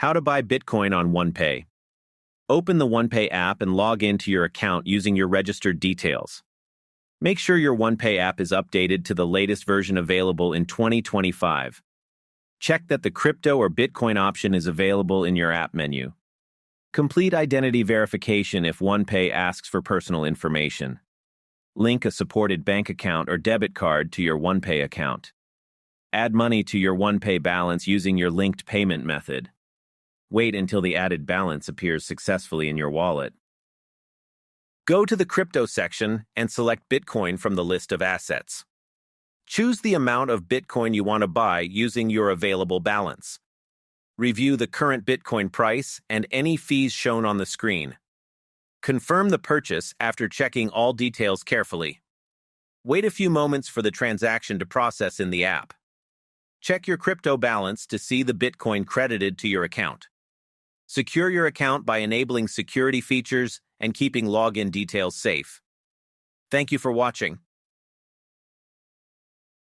How to buy Bitcoin on OnePay. Open the OnePay app and log into your account using your registered details. Make sure your OnePay app is updated to the latest version available in 2025. Check that the crypto or Bitcoin option is available in your app menu. Complete identity verification if OnePay asks for personal information. Link a supported bank account or debit card to your OnePay account. Add money to your OnePay balance using your linked payment method. Wait until the added balance appears successfully in your wallet. Go to the crypto section and select Bitcoin from the list of assets. Choose the amount of Bitcoin you want to buy using your available balance. Review the current Bitcoin price and any fees shown on the screen. Confirm the purchase after checking all details carefully. Wait a few moments for the transaction to process in the app. Check your crypto balance to see the Bitcoin credited to your account. Secure your account by enabling security features and keeping login details safe. Thank you for watching.